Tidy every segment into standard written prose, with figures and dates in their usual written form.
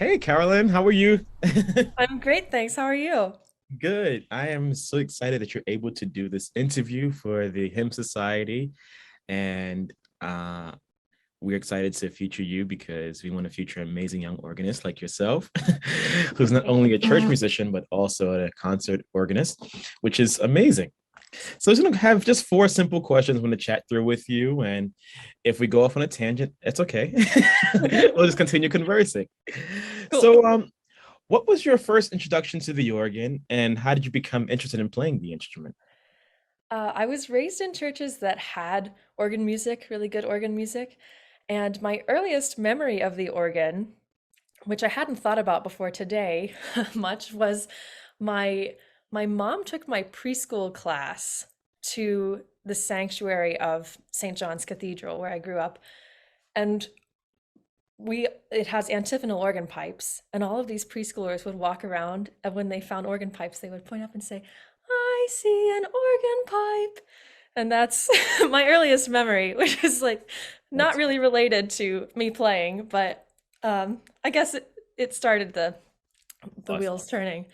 Hey, Carolyn, how are you? I'm great, thanks. How are you? Good. I am so excited that you're able to do this interview for the Hymn Society. And uh, we're excited to feature you because we want to feature an amazing young organist like yourself, who's not Thank only you. a church musician, but also a concert organist, which is amazing. So I'm just gonna have just four simple questions I'm gonna chat through with you. And if we go off on a tangent, it's okay. We'll just continue conversing. Cool. So what was your first introduction to the organ, and how did you become interested in playing the instrument? I was raised in churches that had organ music, really good organ music. And my earliest memory of the organ, which I hadn't thought about before today much, was my my mom took my preschool class to the sanctuary of St. John's Cathedral, where I grew up. And we it has antiphonal organ pipes, and all of these preschoolers would walk around, and when they found organ pipes they would point up and say, I see an organ pipe. And that's my earliest memory, which is like not That's really related to me playing, but I guess it started the awesome. wheels turning.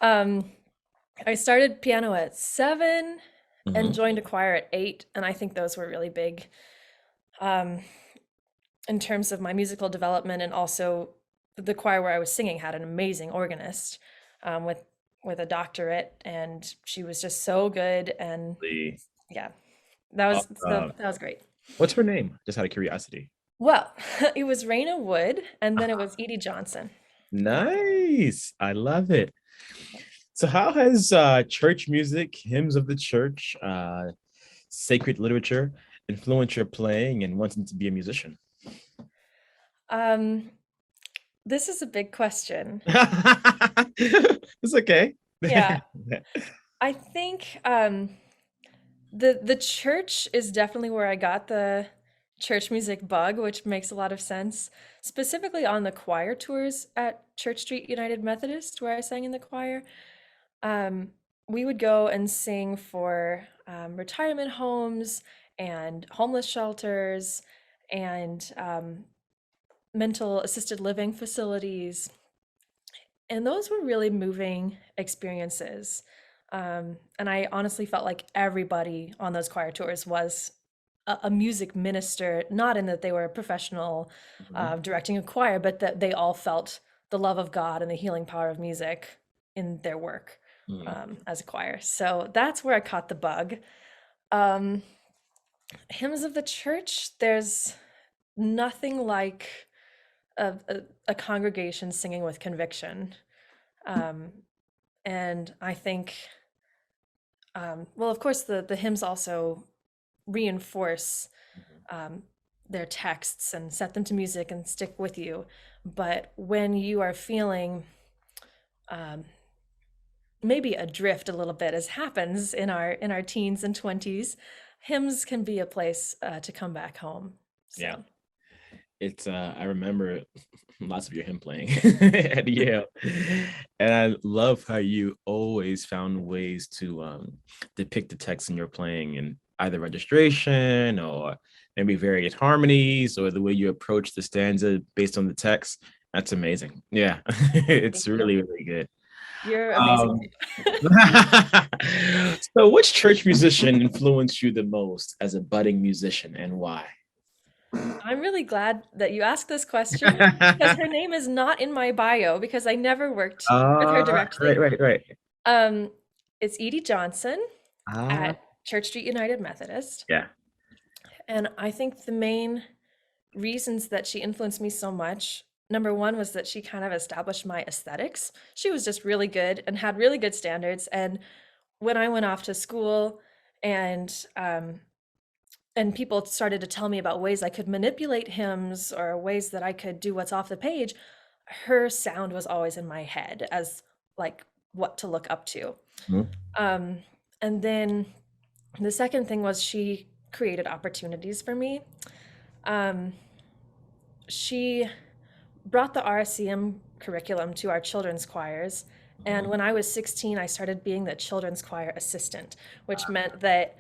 um I started piano at 7 and Mhm. joined a choir at 8, and I think those were really big um in terms of my musical development. And also the choir where I was singing had an amazing organist, with a doctorate, and she was just so good. And The yeah, that uh, was uh, that was great. what's her name? Just out of curiosity. Well, it was Raina Wood, and then it was Edie Johnson. Nice. I love it. So, how has church music, hymns of the church, sacred literature influenced your playing and wanting to be a musician? Um, this is a big question. It's okay. Yeah, I think the church is definitely where I got the church music bug, which makes a lot of sense. Specifically on the choir tours at Church Street United Methodist, where I sang in the choir. Um, we would go and sing for retirement homes and homeless shelters and mental assisted living facilities. And those were really moving experiences. And I honestly felt like everybody on those choir tours was a music minister, not in that they were a professional Mhm. directing a choir, but that they all felt the love of God and the healing power of music in their work Mhm. as a choir. So that's where I caught the bug. Um, Hymns of the church, there's nothing like a congregation singing with conviction. Um, and I think, well, of course, the hymns also reinforce um, their texts and set them to music and stick with you. But when you are feeling um, maybe adrift a little bit, as happens in our teens and 20s, hymns can be a place to come back home. Yeah. So It's I remember lots of your hymn playing at Yale. And I love how you always found ways to depict the text in your playing in either registration or maybe various harmonies or the way you approach the stanza based on the text. That's amazing. Yeah. It's thank you. really, really good. You're amazing Um, too. so which church musician influenced you the most as a budding musician and why? I'm really glad that you asked this question, because her name is not in my bio because I never worked with her Right, directly. right, right. Um, it's Edie Johnson Ah, at Church Street United Methodist. yeah. And I think the main reasons that she influenced me so much, number one, was that she kind of established my aesthetics. She was just really good and had really good standards. And when I went off to school and and people started to tell me about ways I could manipulate hymns or ways that I could do what's off the page, her sound was always in my head as like what to look up to. Mhm. Um, and then the second thing was she created opportunities for me. Um, she brought the RSCM curriculum to our children's choirs. And Mhm. when I was 16, I started being the children's choir assistant, which meant that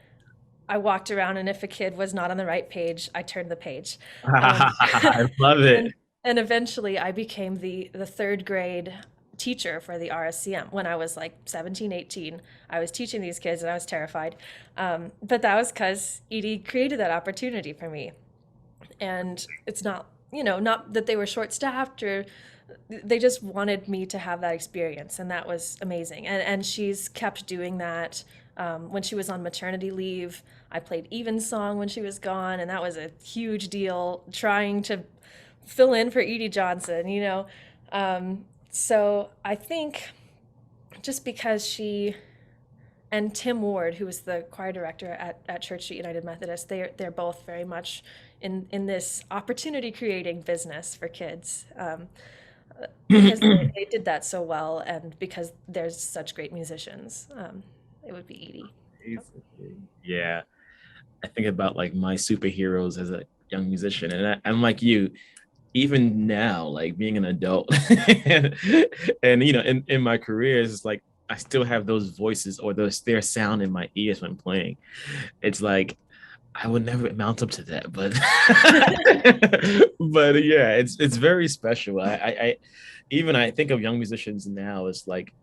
I walked around, and if a kid was not on the right page, I turned the page. Um, I love and it. And eventually I became the third grade teacher for the RSCM when I was like 17, 18. I was teaching these kids and I was terrified. But that was because Edie created that opportunity for me. And it's not, not that they were short staffed or they just wanted me to have that experience. And that was amazing. And she's kept doing that. When she was on maternity leave, I played Evensong when she was gone. And that was a huge deal trying to fill in for Edie Johnson. So I think just because she and Tim Ward, who was the choir director at Church Street United Methodist, they're both very much in this opportunity creating business for kids, because they did that so well, and because there's such great musicians. It would be Edie. Basically, yeah. I think about like my superheroes as a young musician, and I'm like you, even now, like being an adult, and in my career, it's like I still have those voices or their sound in my ears when playing. It's like I would never mount up to that, but but yeah, it's very special. I even I think of young musicians now. It's like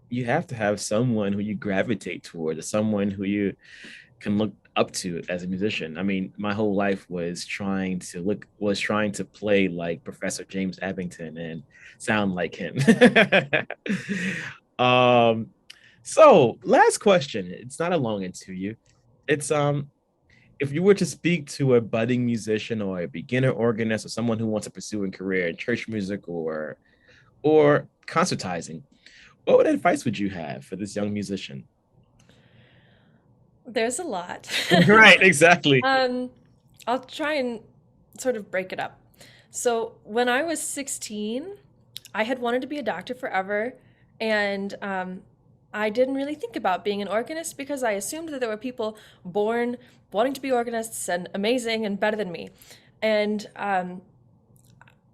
you have to have someone who you gravitate toward, someone who you can look up to as a musician. I mean, my whole life was trying to play like Professor James Abington and sound like him. um, so last question. It's not a long interview. It's if you were to speak to a budding musician or a beginner organist or someone who wants to pursue a career in church music or concertizing, what advice would you have for this young musician? There's a lot. Right, exactly. um, I'll try and sort of break it up. So when I was 16, I had wanted to be a doctor forever, and I didn't really think about being an organist because I assumed that there were people born wanting to be organists and amazing and better than me. And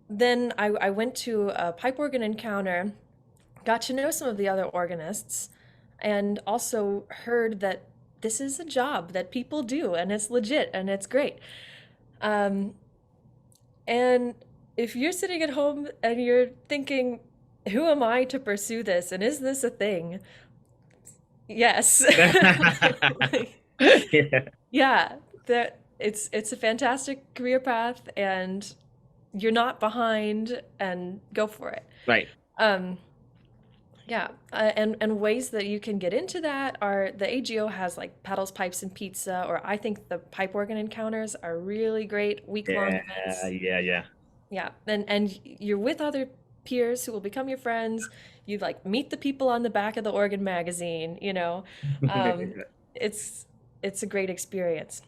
then I went to a pipe organ encounter, got to know some of the other organists, and also heard that this is a job that people do and it's legit and it's great. Um, and if you're sitting at home and you're thinking, who am I to pursue this? And is this a thing? Yes. Yeah. Yeah, that it's a fantastic career path and you're not behind and go for it. Right. Um, yeah, and ways that you can get into that are the AGO has like pedals, pipes, and pizza, or I think the pipe organ encounters are really great week-long Yeah, events. yeah. Yeah, and you're with other peers who will become your friends. You like meet the people on the back of the organ magazine. Um, it's it's a great experience.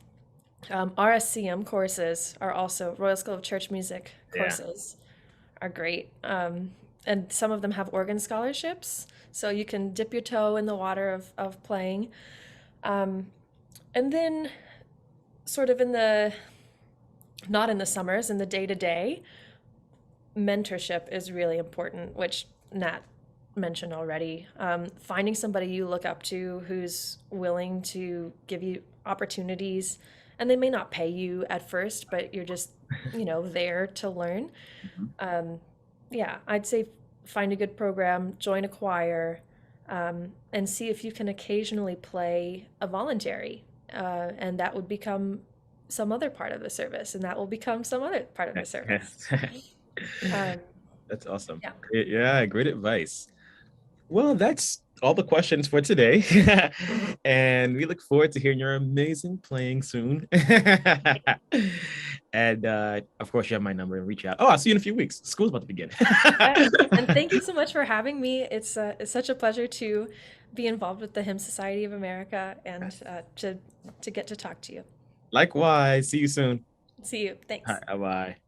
RSCM courses are also Royal School of Church Music Yeah. courses are great. And some of them have organ scholarships, so you can dip your toe in the water of playing. Um, and then, sort of not in the summers, in the day to day, mentorship is really important, which Nat mentioned already. Finding somebody you look up to who's willing to give you opportunities, and they may not pay you at first, but you're just, there to learn. Mhm. Yeah, I'd say find a good program, join a choir, and see if you can occasionally play a voluntary. And that would become some other part of the service, and that will become some other part of the service. Um, That's awesome. yeah. Yeah, great advice. Well, that's all the questions for today. And we look forward to hearing your amazing playing soon. And of course, you have my number and reach out. Oh, I'll see you in a few weeks. School's about to begin. Yes. And thank you so much for having me. It's such a pleasure to be involved with the Hymn Society of America and to get to talk to you. Likewise. See you soon. See you. Thanks. Bye bye.